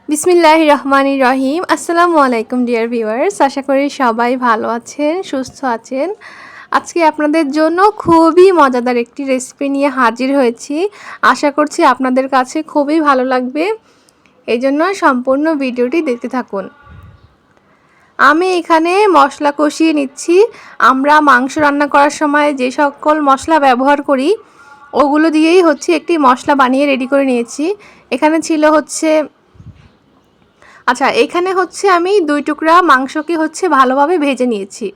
বিসমিল্লাহির রহমানির রহিম। আসসালামু আলাইকুম ডিয়ার ভিউয়ার্স, আশা করি সবাই ভালো আছেন, সুস্থ আছেন। আজকে আপনাদের জন্য খুবই মজাদার একটি রেসিপি নিয়ে হাজির হয়েছি। আশা করছি আপনাদের কাছে খুবই ভালো লাগবে, এই জন্য সম্পূর্ণ ভিডিওটি দেখতে থাকুন। আমি এখানে মশলা কষিয়ে নিচ্ছি। আমরা মাংস রান্না করার সময় যে সকল মশলা ব্যবহার করি ওগুলো দিয়েই একটি মশলা বানিয়ে রেডি করে নিয়েছি। এখানে ছিল এখানে আমি 2 টুকরা মাংসকে ভালোভাবে ভেজে নিয়েছি।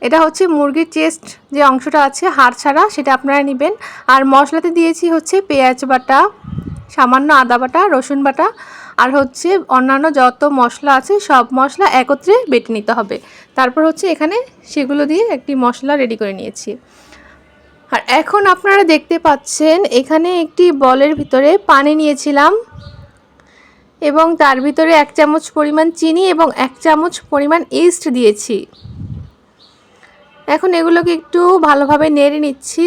এটা মুরগির চেস্ট যে অংশটা আছে হাড় ছাড়া, সেটা আপনারা নেবেন। আর মশলাতে দিয়েছি পেঁয়াজ বাটা, সামান্য আদা বাটা, রসুন বাটা আর অন্যান্য যত মশলা আছে সব মশলা একত্রে বেটে নিতে হবে। তারপর এখানে সেগুলো দিয়ে একটি মশলা রেডি করে নিয়েছি। আর এখন আপনারা দেখতে পাচ্ছেন এখানে একটি বলের ভিতরে পানি নিয়েছিলাম এবং তার ভিতরে 1 চামচ পরিমাণ চিনি এবং 1 চামচ পরিমাণ ইস্ট দিয়েছি। এখন এগুলোকে একটু ভালোভাবে নেড়ে নিচ্ছি।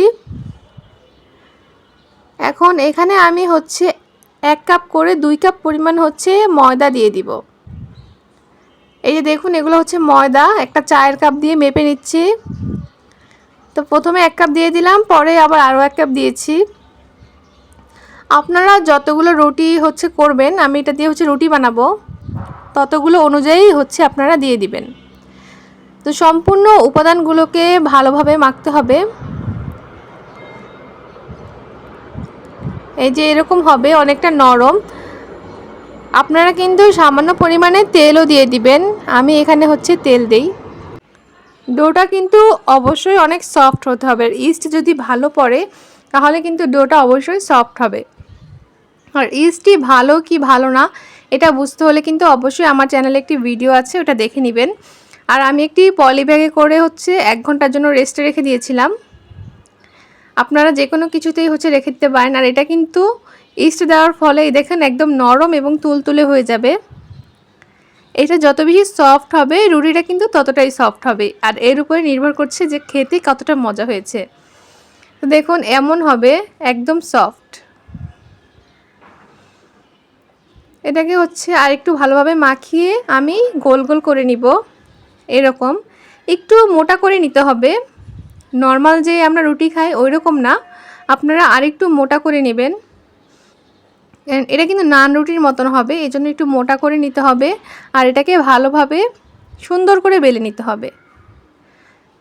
এখন এখানে আমি 1 কাপ করে 2 কাপ পরিমাণ ময়দা দিয়ে দিব। এই যে দেখুন, এগুলো ময়দা, একটা চায়ের কাপ দিয়ে মেপে নিচ্ছি। তো প্রথমে 1 কাপ দিয়ে দিলাম, পরে আবার আরও 1 কাপ দিয়েছি। আপনারা যতগুলো রুটি করবেন, আমি এটা দিয়ে রুটি বানাবো, ততগুলো অনুযায়ী আপনারা দিয়ে দিবেন। তো সম্পূর্ণ উপাদানগুলোকে ভালোভাবে মাখতে হবে। এই যে এরকম হবে, অনেকটা নরম। আপনারা কিন্তু সামান্য পরিমাণে তেলও দিয়ে দিবেন। আমি এখানে তেল দেই। ডোটা কিন্তু অবশ্যই অনেক সফট হতে হবে। ইস্ট যদি ভালো পড়ে তাহলে কিন্তু ডোটা অবশ্যই সফট হবে। আর ইস্টটি ভালো কি ভালো না এটা বুঝতে হলে কিন্তু অবশ্যই আমার চ্যানেলে একটি ভিডিও আছে, ওটা দেখে নেবেন। আর আমি একটি পলি ব্যাগে করে 1 ঘন্টার জন্য রেস্টে রেখে দিয়েছিলাম। আপনারা যে কোনো কিছুতেই রেখে দিতে পারেন। আর এটা কিন্তু ইস্ট দেওয়ার ফলে দেখেন একদম নরম এবং তুলতুলে হয়ে যাবে। এটা যত বেশি সফট হবে রুটিটা কিন্তু ততটাই সফট হবে। আর এর উপরে নির্ভর করছে যে খেতে কতটা মজা হয়েছে। তো দেখুন এমন হবে, একদম সফট। এটাকে আর একটু ভালোভাবে মাখিয়ে আমি গোল গোল করে নিব। এরকম একটু মোটা করে নিতে হবে। নর্মাল যে আমরা রুটি খাই ওই রকম না, আপনারা আরেকটু মোটা করে নেবেন। এটা কিন্তু নান রুটির মতন হবে, এই জন্য একটু মোটা করে নিতে হবে। আর এটাকে ভালোভাবে সুন্দর করে বেলে নিতে হবে।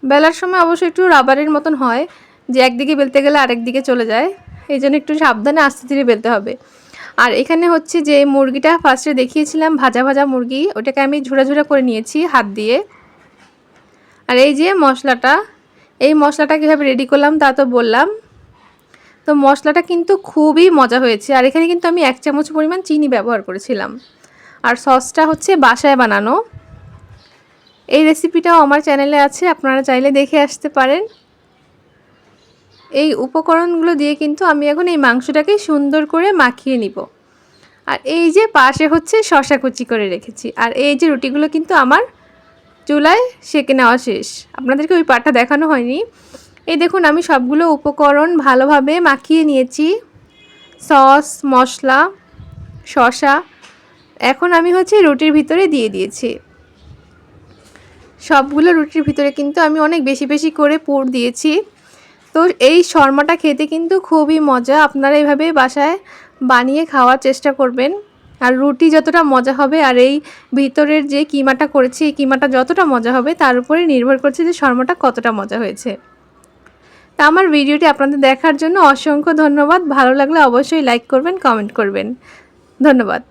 বেলার সময় অবশ্যই একটু রাবারের মতন হয়, যে একদিকে বেলতে গেলে আরেক দিকে চলে যায়, এই জন্য একটু সাবধানে আস্তে ধীরে বেলতে হবে। আর এখানে যে মুরগিটা ফার্স্টে দেখিয়েছিলাম ভাজা ভাজা মুরগি, ওটাকে আমি ঝুরা ঝুরা করে নিয়েছি হাত দিয়ে। আর এই যে মশলাটা, এই মশলাটা কীভাবে রেডি করলাম তা তো বললাম। তো মশলাটা কিন্তু খুবই মজা হয়েছে। আর এখানে কিন্তু আমি 1 চামচ পরিমাণ চিনি ব্যবহার করেছিলাম। আর সসটা বাসায় বানানো। এই রেসিপিটাও আমার চ্যানেলে আছে, আপনারা চাইলে দেখে আসতে পারেন। এই উপকরণগুলো দিয়ে কিন্তু আমি এখন এই মাংসটাকে সুন্দর করে মাখিয়ে নিব। আর এই যে পাশে শসা কুচি করে রেখেছি। আর এই যে রুটিগুলো কিন্তু আমার চুলায় সেঁকে নেওয়া শেষ, আপনাদেরকে ওই পাটটা দেখানো হয়নি। এই দেখুন আমি সবগুলো উপকরণ ভালোভাবে মাখিয়ে নিয়েছি, সস, মশলা, শসা। এখন আমি রুটির ভিতরে দিয়ে দিয়েছি। সবগুলো রুটির ভিতরে কিন্তু আমি অনেক বেশি বেশি করে পুর দিয়েছি। তো এই শর্মাটা খেতে কিন্তু খুবই মজা। আপনারা এইভাবে বাসায় বানিয়ে খাওয়ার চেষ্টা করবেন। আর রুটি যতটা মজা হবে আর এই ভিতরের যে কিমাটা করেছি এই কিমাটা যতটা মজা হবে তার উপরে নির্ভর করছে যে শর্মাটা কতটা মজা হয়েছে। তা আমার ভিডিওটি আপনাদের দেখার জন্য অসংখ্য ধন্যবাদ। ভালো লাগলে অবশ্যই লাইক করবেন, কমেন্ট করবেন। ধন্যবাদ।